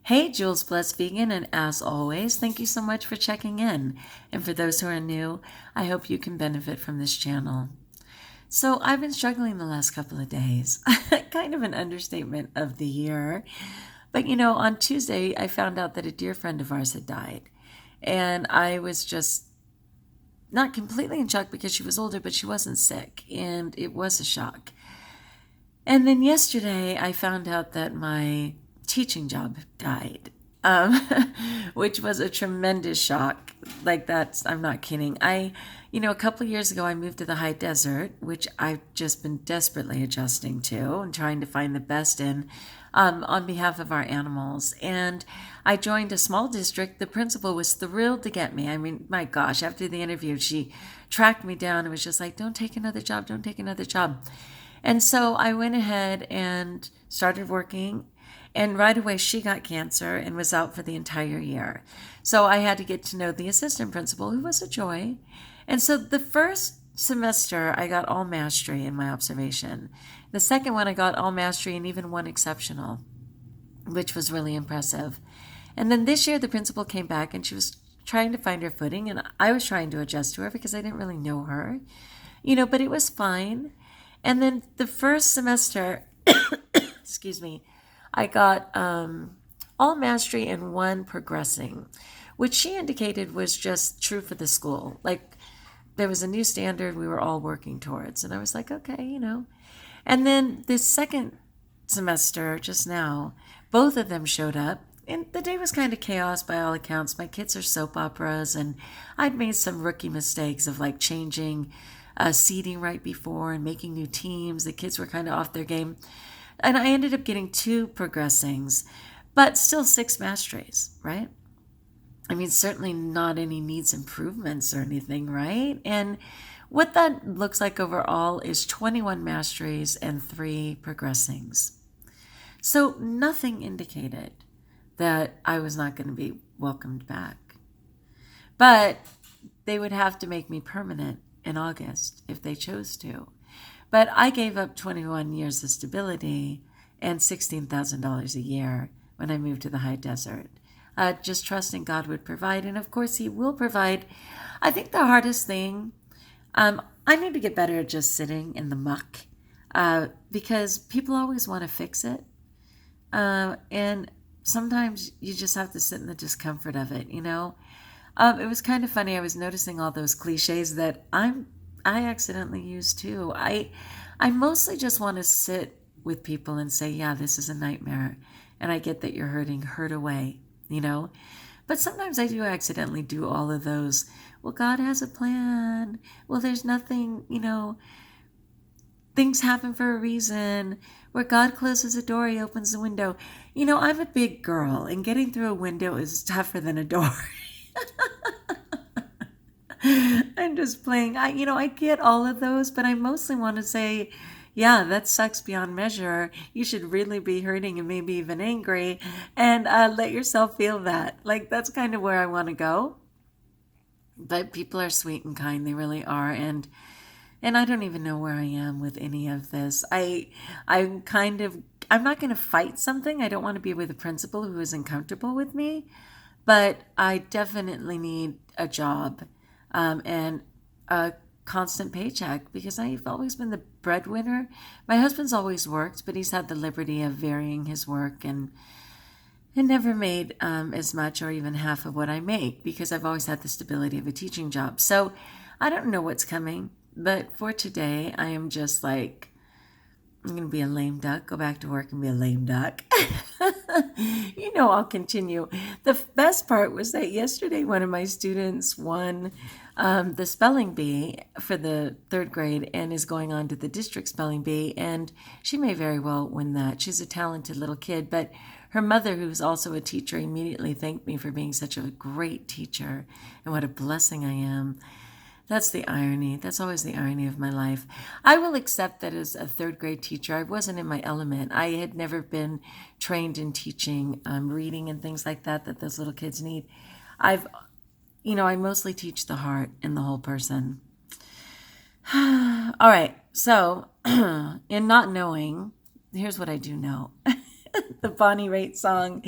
Hey, Jules Blessed Vegan, and as always, thank you so much for checking in. And for those who are new, I hope you can benefit from this channel. So, I've been struggling the last couple of days. Kind of an understatement of the year. But on Tuesday, I found out that a dear friend of ours had died. And I was just not completely in shock because she was older, but she wasn't sick. And it was a shock. And then yesterday, I found out that my teaching job died, um, which was a tremendous shock. Like that's, I'm not kidding. A couple of years ago, I moved to the high desert, which I've just been desperately adjusting to and trying to find the best in on behalf of our animals. And I joined a small district. The principal was thrilled to get me. I mean, my gosh, after the interview, she tracked me down and was just like, don't take another job, don't take another job. And so I went ahead and started working. And right away, she got cancer and was out for the entire year. So I had to get to know the assistant principal, who was a joy. And so the first semester, I got all mastery in my observation. The second one, I got all mastery and even one exceptional, which was really impressive. And then this year, the principal came back and she was trying to find her footing. And I was trying to adjust to her because I didn't really know her, but it was fine. And then the first semester, excuse me, I got all mastery and one progressing, which she indicated was just true for the school. Like there was a new standard we were all working towards. And I was like, okay. And then this second semester, just now, both of them showed up. And the day was kind of chaos by all accounts. My kids are soap operas, and I'd made some rookie mistakes of like changing seating right before and making new teams. The kids were kind of off their game. And I ended up getting 2 progressings, but still 6 masteries, right? I mean, certainly not any needs improvements or anything, right? And what that looks like overall is 21 masteries and 3 progressings. So nothing indicated that I was not going to be welcomed back. But they would have to make me permanent in August if they chose to. But I gave up 21 years of stability and $16,000 a year when I moved to the high desert. Just trusting God would provide. And of course, He will provide. I think the hardest thing, I need to get better at just sitting in the muck because people always want to fix it. And sometimes you just have to sit in the discomfort of it, It was kind of funny. I was noticing all those cliches that I accidentally use too. I mostly just want to sit with people and say, yeah, this is a nightmare. And I get that you're hurting, hurt away, But sometimes I do accidentally do all of those. Well, God has a plan. Well, there's nothing, things happen for a reason. Where God closes a door, He opens the window. I'm a big girl, and getting through a window is tougher than a door. I'm just playing. I get all of those, but I mostly want to say, yeah, that sucks beyond measure. You should really be hurting and maybe even angry, and let yourself feel that. Like that's kind of where I want to go. But people are sweet and kind; they really are, and I don't even know where I am with any of this. I'm not going to fight something. I don't want to be with a principal who isn't comfortable with me, but I definitely need a job and a constant paycheck because I've always been the breadwinner. My husband's always worked, but he's had the liberty of varying his work and never made as much or even half of what I make because I've always had the stability of a teaching job. So I don't know what's coming, but for today, I am just like, I'm going to be a lame duck, go back to work and be a lame duck. I'll continue. The best part was that yesterday one of my students won the spelling bee for the 3rd grade and is going on to the district spelling bee. And she may very well win that. She's a talented little kid, but her mother, who's also a teacher, immediately thanked me for being such a great teacher and what a blessing I am. That's the irony. That's always the irony of my life. I will accept that as a 3rd grade teacher, I wasn't in my element. I had never been trained in teaching reading and things like that those little kids need. I mostly teach the heart and the whole person. All right. So in not knowing, here's what I do know. the Bonnie Raitt song.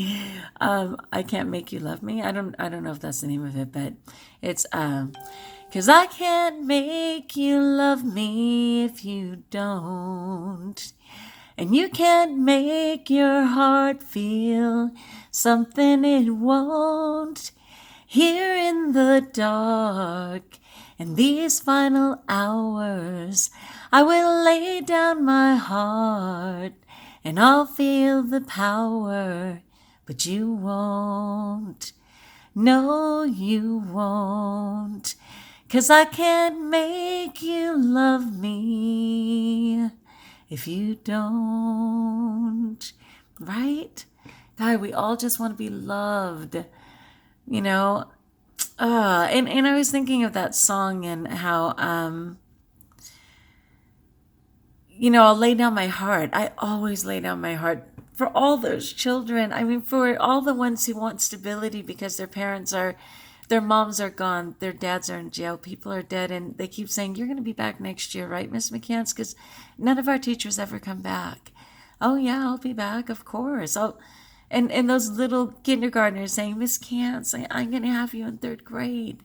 I Can't Make You Love Me. I don't know if that's the name of it, but it's 'cause I can't make you love me if you don't. And you can't make your heart feel something it won't. Here in the dark, in these final hours, I will lay down my heart and I'll feel the power. But you won't. No, you won't. 'Cause I can't make you love me if you don't. Right? God, we all just want to be loved, you know? And I was thinking of that song and how, I'll lay down my heart. I always lay down my heart for all those children. I mean, for all the ones who want stability because their moms are gone, their dads are in jail, people are dead, and they keep saying, "You're going to be back next year, right, Miss McCants?" Because none of our teachers ever come back. Oh, yeah, I'll be back, of course. And those little kindergartners saying, "Miss Cants, I'm going to have you in third grade."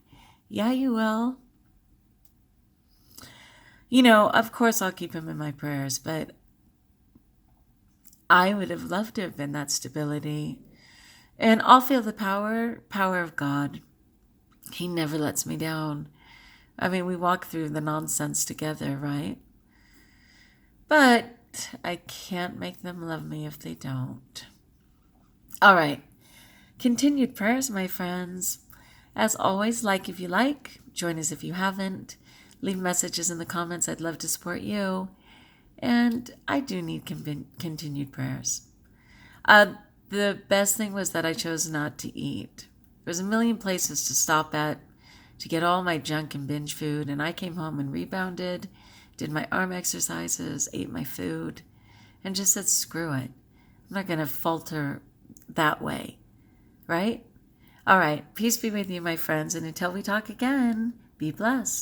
Yeah, you will. Of course I'll keep him in my prayers, but I would have loved to have been that stability. And I'll feel the power of God. He never lets me down. I mean, we walk through the nonsense together, right? But I can't make them love me if they don't. All right. Continued prayers, my friends. As always, like if you like, join us if you haven't. Leave messages in the comments. I'd love to support you. And I do need continued prayers. The best thing was that I chose not to eat. There's a million places to stop at to get all my junk and binge food, and I came home and rebounded, did my arm exercises, ate my food, and just said, screw it. I'm not going to falter that way, right? All right. Peace be with you, my friends, and until we talk again, be blessed.